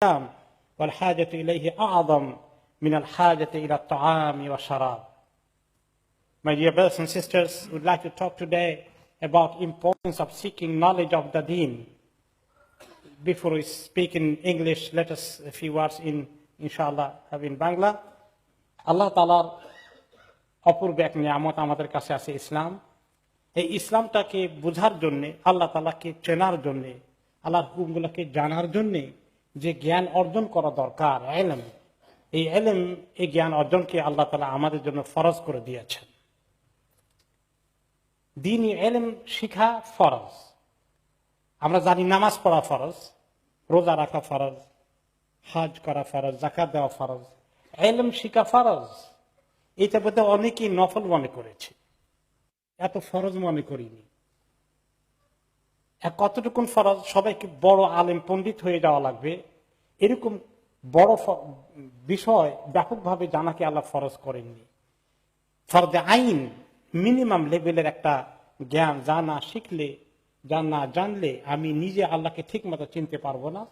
والحاجة إليه أعظم من الحاجة إلى الطعام والشراب. My dear brothers and sisters, we would like to talk today about importance of seeking knowledge of the Deen. Before we speak in English, let us a few words inshallah have in Bangla. Allah Ta'alaর অপূর্ব এক নিয়ামত আমাদের কাছে আছে ইসলাম। এই ইসলামটাকে বোঝার জন্য, আল্লাহ তাআলাকে চেনার জন্য, আল্লাহর হুকুমগুলোকে জানার জন্য যে জ্ঞান অর্জন করা দরকার, ইলম, এই ইলম, এই জ্ঞান অর্জনকে আল্লাহ তাআলা আমাদের জন্য ফরজ করে দিয়েছেন। দ্বীনি ইলম শিখা ফরজ। আমরা জানি নামাজ পড়া ফরজ, রোজা রাখা ফরজ, হজ করা ফরজ, যাকাত দেওয়া ফরজ। ইলম শিখা ফরজ। এটা বোধ অনেকেই নফল মনে করেছে, এত ফরজ মনে করিনি। কতটুকুন ফরজ? সবাইকে বড় আলেম পণ্ডিত হয়ে যাওয়া লাগবে, এরকম বড় বিষয় ব্যাপকভাবে জানাকে আল্লাহ ফরজ করেননি। ফরজে আইন, মিনিমাম লেভেলের একটা জ্ঞান, যা না শিখলে, যা না জানলে আমি নিজে আল্লাহকে ঠিক মতো চিনতে পারবো না,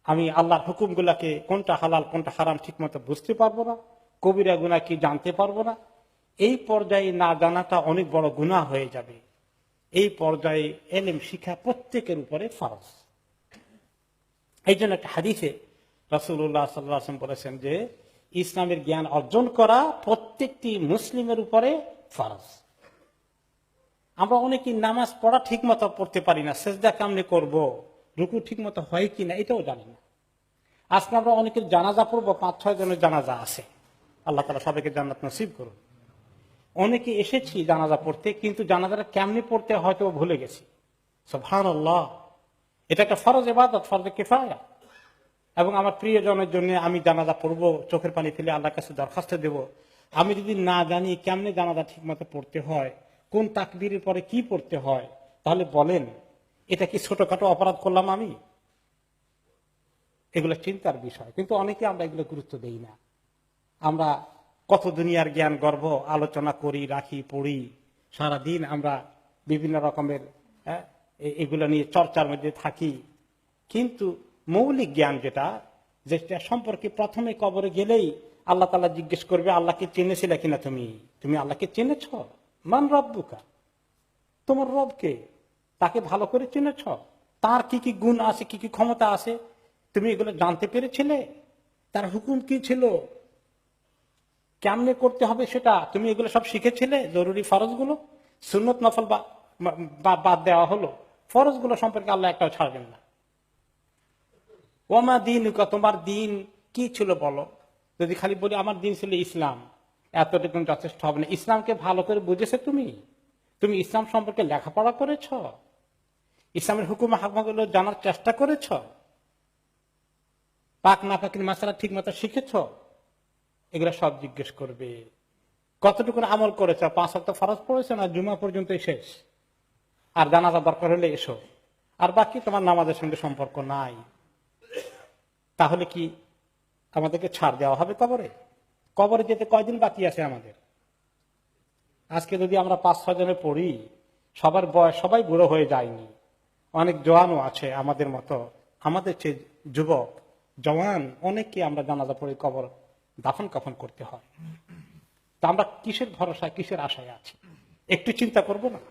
আমি আল্লাহর হুকুমগুলাকে কোনটা হালাল কোনটা হারাম ঠিক মতো বুঝতে পারবো না, কবিরা গুনাহ কি জানতে পারবো না। এই পর্যায়ে না জানাটা অনেক বড় গুনাহ হয়ে যাবে। এই পর্যায়ে ইলম শিক্ষা প্রত্যেকের উপরে ফরজ। এই জন্য একটা হাদিসে রাসূলুল্লাহ সাল্লাল্লাহু আলাইহি ওয়াসাল্লাম বলেছেন যে ইসলামের জ্ঞান অর্জন করা প্রত্যেকটি মুসলিমের উপরে ফরজ। আমরা অনেকেই নামাজ পড়া ঠিক মতো পড়তে পারি না, সেজদা কেমনে করবো, রুকু ঠিক মতো হয় কিনা এটাও জানি না। আজকে আমরা অনেকের জানাজা পড়বো, 5-6 জনের জানাজা আছে, আল্লাহ তাআলা সবাইকে জান্নাত নসিব করুন। অনেকে এসেছি জানাজা পড়তে, কিন্তু জানাজাটা কেমনে পড়তে হয়তো ভুলে গেছি। সুবহানাল্লাহ, এটা একটা ফরজ ইবাদত, ফরজে কিফায়া। এবং আমার প্রিয়জনের জন্য আমি জানাজা পড়বো, চোখের পানি ফেলে আল্লাহর কাছে দরখাস্ত দেব। আমি যদি না জানি কেমনে জানাজা ঠিক মতো পড়তে হয়, কোন তাকবীরের পরে কি পড়তে হয়, তাহলে বলেন এটা কি ছোটখাটো অপরাধ করলাম আমি? এগুলো চিন্তার বিষয়, কিন্তু অনেকে আমরা এগুলো গুরুত্ব দেই না। আমরা কত দুনিয়ার জ্ঞান গর্ব আলোচনা করি, রাখি, পড়ি, সারাদিন আমরা বিভিন্ন রকমের এগুলো নিয়ে চর্চার মধ্যে থাকি, কিন্তু মৌলিক জ্ঞান যেটা সম্পর্কে প্রথমে কবরে গেলেই আল্লাহ তাআলা জিজ্ঞেস করবে, আল্লাহকে চিনেছিলে কিনা তুমি? তুমি আল্লাহকে চিনেছ? মান রব্বুকা, তোমার রবকে, তাকে ভালো করে চিনেছ? তার কি কি গুণ আছে, কি কি ক্ষমতা আছে, তুমি এগুলো জানতে পেরেছিলে? তার হুকুম কি ছিল, কেমনে করতে হবে সেটা তুমি এগুলো সব শিখেছিলে? জরুরি ফরজগুলো, সুন্নত নফল বাদ দেওয়া হলো, ফরজগুলো সম্পর্কে আল্লাহ একটাও ছাড়বেন না। ওমা দীনুকা, তোমার দিন কি ছিল বলো? যদি খালি বলি আমার দিন ছিল ইসলাম, এতটুকু যথেষ্ট হবে না। ইসলামকে ভালো করে বুঝেছো তুমি? তুমি ইসলাম সম্পর্কে লেখাপড়া করেছ? ইসলামের হুকুম হাকমগুলো জানার চেষ্টা করেছ? পাক না পাকের মাসালা ঠিক মতো শিখেছ? এগুলো সব জিজ্ঞেস করবে। কতটুকু আমল করেছ? 5 ওয়াক্ত ফরজ পড়েছ না জুমা পর্যন্ত শেষ, আর জানাজা দরকার হলে এসো, আর বাকি তোমার নামাজের সঙ্গে সম্পর্ক নাই। তাহলে কি আমাদেরকে ছাড় দেওয়া হবে কবরে? কবরে যেতে কয়দিন বাকি আছে আমাদের? আজকে যদি আমরা 5-6 জনে পড়ি, সবার বয়স, সবাই বুড়ো হয়ে যায়নি, অনেক জওয়ানও আছে আমাদের মতো, আমাদের চেয়ে যুবক জওয়ান অনেককে আমরা জানাজা পড়ে কবর দাফন কাফন করতে হয়। তা আমরা কিসের ভরসায়, কিসের আশায় আছি? একটু চিন্তা করব না?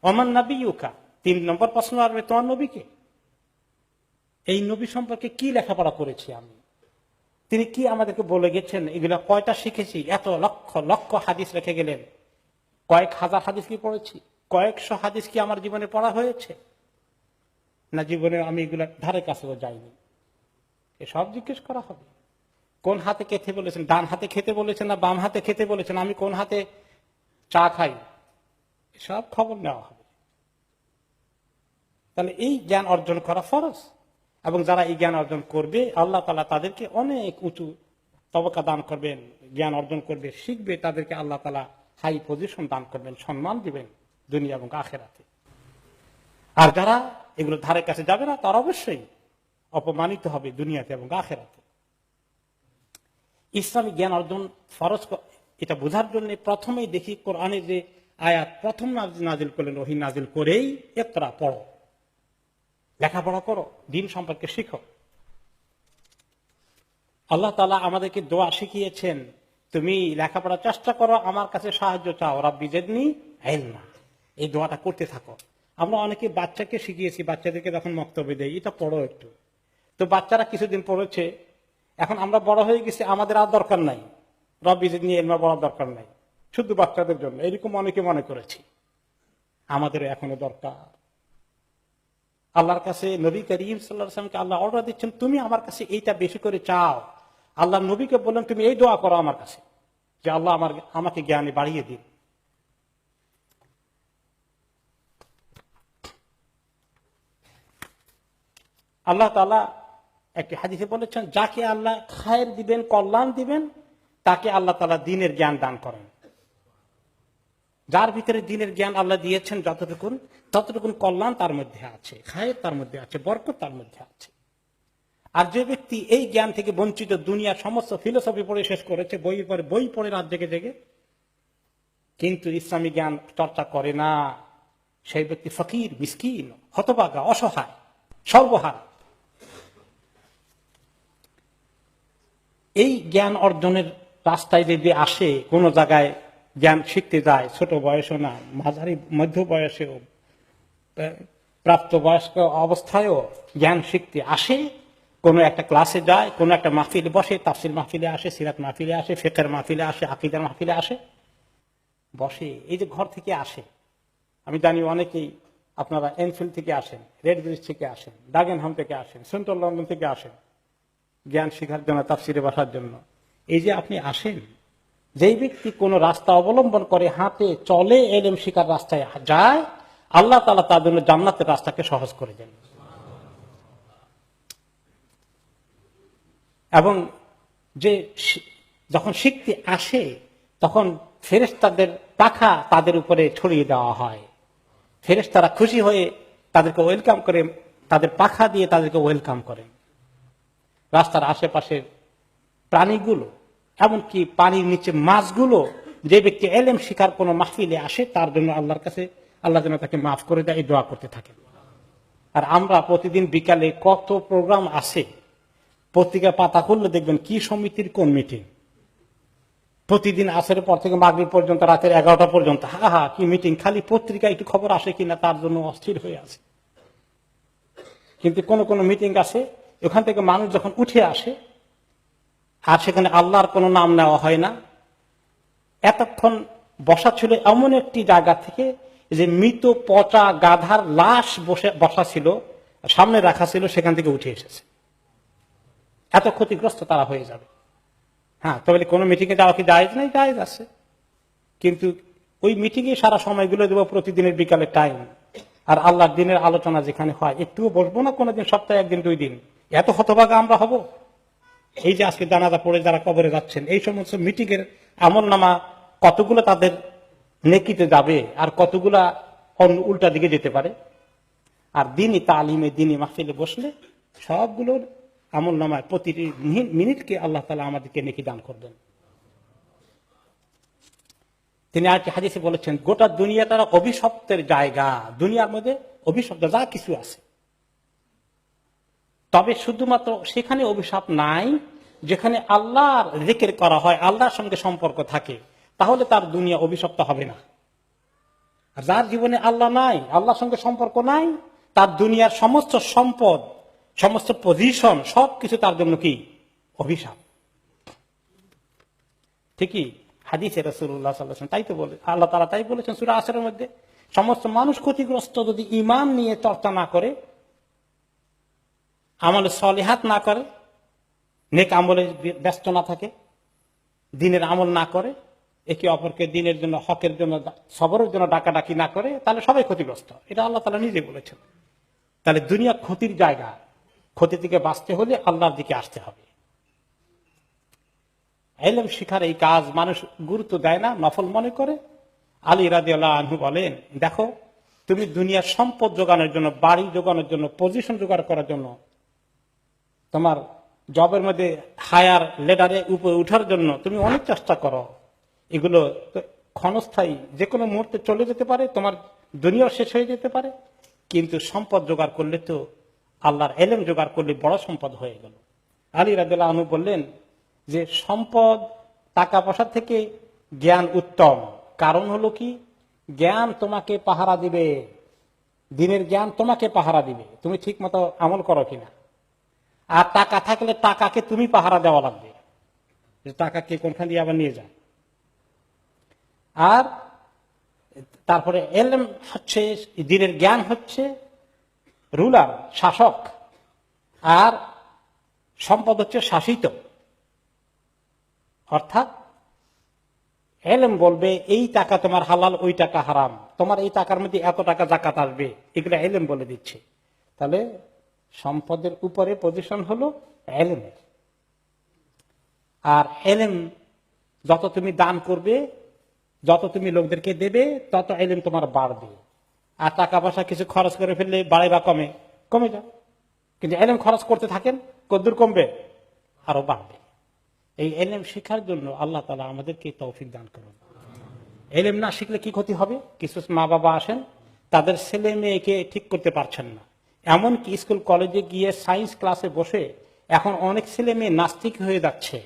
ওমান নাবিয়ুকা, 3 নম্বর প্রশ্ন আসবে, তোমার নবীকে, এই নবী সম্পর্কে কি লেখাপড়া করেছি আমি, তিনি কি আমাদেরকে বলে গেছেন, এগুলা কয়টা শিখেছি? এত লক্ষ লক্ষ হাদিস রেখে গেলেন, কয়েক হাজার হাদিস কি পড়েছি, কয়েকশো হাদিস কি আমার জীবনে পড়া হয়েছে না? জীবনে আমি এগুলা ধারে কাছেও যাইনি। এসব জিজ্ঞেস করা হবে। কোন হাতে খেতে বলেছেন, ডান হাতে খেতে বলেছেন না বাম হাতে খেতে বলেছেন, আমি কোন হাতে চা খাই, সব খবর নেওয়া হবে। তাহলে এই জ্ঞান অর্জন করা ফরজ, এবং যারা এই জ্ঞান অর্জন করবে আল্লাহ তাআলা তাদেরকে অনেক উঁচু তবকা দান করবেন। জ্ঞান অর্জন করবে, শিখবে, তাদেরকে আল্লাহ তাআলা হাই পজিশন দান করবেন, সম্মান দিবেন দুনিয়া এবং আখিরাতে। আর যারা এগুলো ধারে কাছে যাবে না, তারা অবশ্যই অপমানিত হবে দুনিয়াতে এবং আখিরাতে। ইসলামী জ্ঞান অর্জন ফরজ, এটা বোঝার জন্য প্রথমেই দেখি কোরআনে যে আয়াত প্রথম নাজিল করলেন, ওহী নাজিল করেই ইকরা, পড়ো, লেখাপড়া করো, দিন সম্পর্কে শিখো। আল্লাহ তাআলা আমাদেরকে দোয়া শিখিয়েছেন, তুমি লেখাপড়ার চেষ্টা করো, আমার কাছে সাহায্য চাও, রাব্বি জিদনি ইলমা। এই দোয়াটা করতে থাকো। আমরা অনেকে বাচ্চাকে শিখিয়েছি, বাচ্চাদেরকে যখন বক্তব্য দেই, এটা পড়ো একটু, তো বাচ্চারা কিছুদিন পড়েছে, এখন আমরা বড় হয়ে গেছি, আমাদের আর দরকার নাই, রাব্বি জিদনি ইলমা বলার দরকার নাই, শুধু বাচ্চাদের জন্য, এরকম অনেকে মনে করেছি। আমাদের এখনো দরকার। আল্লাহর কাছে নবী করিম সাল্লাল্লাহু আলাইহি ওয়াসাল্লামকে আল্লাহ অর্ডার দিচ্ছেন, তুমি আমার কাছে এইটা বেশি করে চাও। আল্লাহ নবীকে বললেন, তুমি এই দোয়া করো আমার কাছে, যে আল্লাহ আমাকে জ্ঞানে বাড়িয়ে দিন। আল্লাহ তাআলা একটি হাদিসে বলেছেন, যাকে আল্লাহ খায়ের দিবেন, কল্যাণ দিবেন, তাকে আল্লাহ তাআলা দ্বীনের জ্ঞান দান করেন। যার ভিতরে দ্বীনের জ্ঞান আল্লাহ দিয়েছেন ততটুকুন কল্যাণ তার মধ্যে আছে, খায়ের তার মধ্যে আছে, বরকত তার মধ্যে আছে। আর যে ব্যক্তি এই জ্ঞান থেকে বঞ্চিত, দুনিয়ার সমস্ত ফিলোসফি পড়ে শেষ করেছে, বই পড়ে রাত জেগে জেগে, কিন্তু ইসলামী জ্ঞান চর্চা করে না, সেই ব্যক্তি ফকির, মিসকিন, হতভাগা, অসহায়, সর্বহারা। এই জ্ঞান অর্জনের রাস্তায় যদি আসে, কোন জায়গায় জ্ঞান শিখতে যায়, ছোট বয়সও না, মাঝারি মধ্য বয়সেও, প্রাপ্তবয়স্ক অবস্থায়ও জ্ঞান শিখতে আসে, কোন একটা ক্লাসে যায়, কোন একটা মাহফিলে বসে, তাফসীর মাহফিলে আসে, সিরাত মাহফিলে আসে, ফিকহের মাহফিলে আসে, আকীদার মাহফিলে আসে, বসে, এই যে ঘর থেকে আসে। আমি জানি অনেকেই আপনারা এনফিল্ড থেকে আসেন, রেড ব্রিজ থেকে আসেন, ডাগেনহাম থেকে আসেন, সেন্ট্রাল লন্ডন থেকে আসেন জ্ঞান শিখার জন্য, তাফসীরে বসার জন্য। এই যে আপনি আসেন, যেই ব্যক্তি কোন রাস্তা অবলম্বন করে, হাঁটে, চলে, ইলম শিখার রাস্তায় যায়, আল্লাহ তাআলা তার জন্য জান্নাতের রাস্তাকে সহজ করে দেন। এবং যে যখন শিখতে আসে, তখন ফেরেশতাদের পাখা তাদের উপরে ছড়িয়ে দেওয়া হয়। ফেরেশতারা খুশি হয়ে তাদেরকে ওয়েলকাম করে, তাদের পাখা দিয়ে তাদেরকে ওয়েলকাম করে। রাস্তার আশেপাশের প্রাণীগুলো, এমনকি পানির নিচে মাছগুলো, যে ব্যক্তি ইলম শিখার কোন মাহফিলে আসে, তার জন্য আল্লাহর কাছে আল্লাহ যেন তাকে মাফ করে দেয়, এই দোয়া করতে থাকেন। আর আমরা প্রতিদিন বিকালে কত প্রোগ্রাম আছে, পত্রিকা পাতা খুললে দেখবেন কি সমিতির কোন মিটিং, প্রতিদিন আসরের পর থেকে মাগরিব পর্যন্ত, রাতের 11টা পর্যন্ত, কি মিটিং, খালি পত্রিকায় একটু খবর আসে কিনা তার জন্য অস্থির হয়ে আছে। কিন্তু কোন কোন মিটিং আছে, ওখান থেকে মানুষ যখন উঠে আসে, আর সেখানে আল্লাহর কোনো নাম নেওয়া হয় না। এতক্ষণ বসা ছিল এমন একটি জায়গা থেকে, যে মৃত পচা গাধার লাশ বসা ছিল, সামনে রাখা ছিল, সেখান থেকে উঠে এসেছে। এত ক্ষতিগ্রস্ত তারা হয়ে যাবে। তবে কোনো মিটিং এ যাওয়া কি জায়েজ? নাই, জায়েজ আছে, কিন্তু ওই মিটিং এ সারা সময়গুলো দেবো প্রতিদিনের বিকালের টাইম। আর আল্লাহর দিনের আলোচনা যেখানে হয়, একটুও বসবো না কোনোদিন, সপ্তাহে 1 দিন 2 দিন। এত হতভাগা আমরা হব? এই যে আজকে জানাজা পড়ে যারা কবরে যাচ্ছেন, এই সমস্ত মিটিং এর আমলনামা কতগুলো তাদের নেকিতে যাবে, আর কতগুলা উল্টা দিকে যেতে পারে। আর দিনই তালিমে, দিনই মাহফিলে বসলে সবগুলোর আমলনামায় প্রতিটি মিনিটকে আল্লাহ তাআলা আমাদেরকে নেকি দান করবেন। তিনি আর কি হাদিসে বলেছেন, গোটা দুনিয়া তারা অভিশপ্তের জায়গা, দুনিয়ার মধ্যে অভিশপ্ত যা কিছু আছে, তবে শুধুমাত্র সেখানে অভিশাপ নাই যেখানে আল্লাহর জিকির করা হয়, আল্লাহর সঙ্গে সম্পর্ক থাকে, তাহলে তার দুনিয়া অভিশপ্ত হবে না। আর যার জীবনে আল্লাহ নাই, আল্লাহর সঙ্গে সম্পর্ক নাই, তার দুনিয়ার সমস্ত সম্পদ, সমস্ত পজিশন, সবকিছু তার জন্য কি? অভিশাপ। ঠিকই হাদিসে রাসূলুল্লাহ সাল্লাল্লাহু আলাইহি ওয়াসাল্লাম তাই তো বলে, আল্লাহ তাআলা তাই বলেছেন সূরা আসরের মধ্যে, সমস্ত মানুষ ক্ষতিগ্রস্ত যদি ঈমান নিয়ে চর্চা না করে, আমলে সলিহাত না করে, নেক আমলে ব্যস্ত না থাকে, দ্বীনের আমল না করে, একে অপরকে দ্বীনের জন্য, হকের জন্য, সবরের জন্য ডাকাডাকি না করে, তাহলে সবাই ক্ষতিগ্রস্ত। এটা আল্লাহ তাআলা নিজে বলেছেন। তাহলে দুনিয়া ক্ষতির জায়গা, ক্ষতি থেকে বাঁচতে হলে আল্লাহর দিকে আসতে হবে। ইলম শিখার এই কাজ মানুষ গুরুত্ব দেয় না, নফল মনে করে। আলী রাদিয়াল্লাহু আনহু বলেন, দেখো তুমি দুনিয়ার সম্পদ জোগানোর জন্য, বাড়ি জোগানোর জন্য, পজিশন জোগাড় করার জন্য, তোমার জবের মধ্যে হায়ার লেডারে উপরে উঠার জন্য তুমি অনেক চেষ্টা করো, এগুলো ক্ষণস্থায়ী, যে কোনো মুহূর্তে চলে যেতে পারে, তোমার দুনিয়া শেষ হয়ে যেতে পারে। কিন্তু সম্পদ জোগাড় করলে তো আল্লাহর এলেম জোগাড় করলে বড় সম্পদ হয়ে গেল। আলী রাদিয়াল্লাহু আনহু বললেন যে সম্পদ টাকা পয়সা থেকে জ্ঞান উত্তম। কারণ হলো কি, জ্ঞান তোমাকে পাহারা দিবে, দিনের জ্ঞান তোমাকে পাহারা দিবে, তুমি ঠিক মতো আমল করো কিনা। আর টাকা থাকলে টাকাকে তুমি পাহারা দেওয়া লাগবে, যে টাকাকে কোনখান দিয়ে আবার নিয়ে যায়। আর তারপরে এলম হচ্ছে, দিনের জ্ঞান হচ্ছে রুলার, শাসক, আর সম্পদ হচ্ছে শাসিত। অর্থাৎ এলম বলবে এই টাকা তোমার হালাল, ওই টাকা হারাম, তোমার এই টাকার মধ্যে এত টাকা জাকাত আসবে, এগুলো এলম বলে দিচ্ছে। তাহলে সম্পদের উপরে পজিশন হলো এলেমের। আর এলেম যত তুমি দান করবে, যত তুমি লোকদেরকে দেবে, তত এলেম তোমার বাড়বে। আর টাকা পয়সা কিছু খরচ করে ফেললে বাড়ে বা কমে, কমে যায়। কিন্তু এলেম খরচ করতে থাকেন, কদ্দূর কমবে, আরো বাড়বে। এই এলেম শেখার জন্য আল্লাহ তাআলা আমাদেরকে তৌফিক দান করুন। এলেম না শিখলে কি ক্ষতি হবে? কিছু মা বাবা আসেন, তাদের ছেলে মেয়েকে ঠিক করতে পারছেন না। এমনকি স্কুল কলেজে গিয়ে সায়েন্স ক্লাসে বসে এখন অনেক ছেলে মেয়ে নাস্তিক হয়ে যাচ্ছে,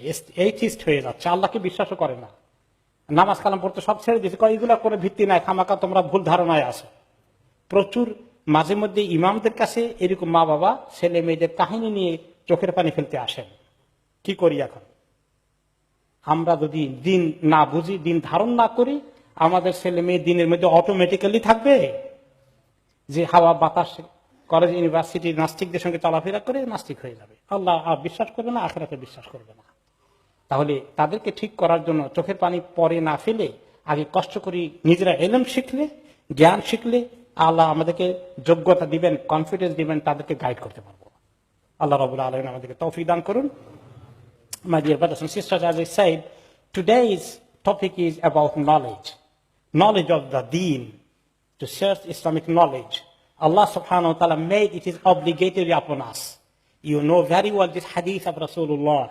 এইথিস্ট হয়ে যাচ্ছে, আল্লাহকে বিশ্বাসও করে না, নামাজ কালাম পড়তে সব ছেড়ে দিচ্ছে, এগুলা করে ভিত্তি নাই, খামাকা তোমরা ভুল ধারণায় আছো। প্রচুর মাঝে মধ্যে ইমামদের কাছে এরকম মা বাবা ছেলে মেয়েদের কাহিনী নিয়ে চোখের পানি ফেলতে আসেন। কি করি এখন? আমরা যদি দিন না বুঝি, দিন ধারণ না করি, আমাদের ছেলে মেয়ে দিনের মধ্যে অটোমেটিক্যালি থাকবে যে হাওয়া বাতাস, কলেজ ইউনিভার্সিটি নাস্তিকদের সঙ্গে চলাফেরা করে নাস্তিক হয়ে যাবে, আল্লাহ বিশ্বাস করবে না, আখিরাতে বিশ্বাস করবে না। তাহলে তাদেরকে ঠিক করার জন্য চোখের পানি পরে না ফেলে আগে কষ্ট করি, নিজেরা এলেম শিখলে, জ্ঞান শিখলে আল্লাহ আমাদেরকে যোগ্যতা দিবেন, কনফিডেন্স দিবেন, তাদেরকে গাইড করতে পারবো। আল্লাহ রাব্বুল আলামিন আমাদেরকে তৌফিক দান করুন। My dear brothers and sisters, as I said, today's topic is about knowledge of the deen, to search Islamic knowledge. Allah subhanahu wa ta'ala made it is obligatory upon us. You know very well this hadith of Rasulullah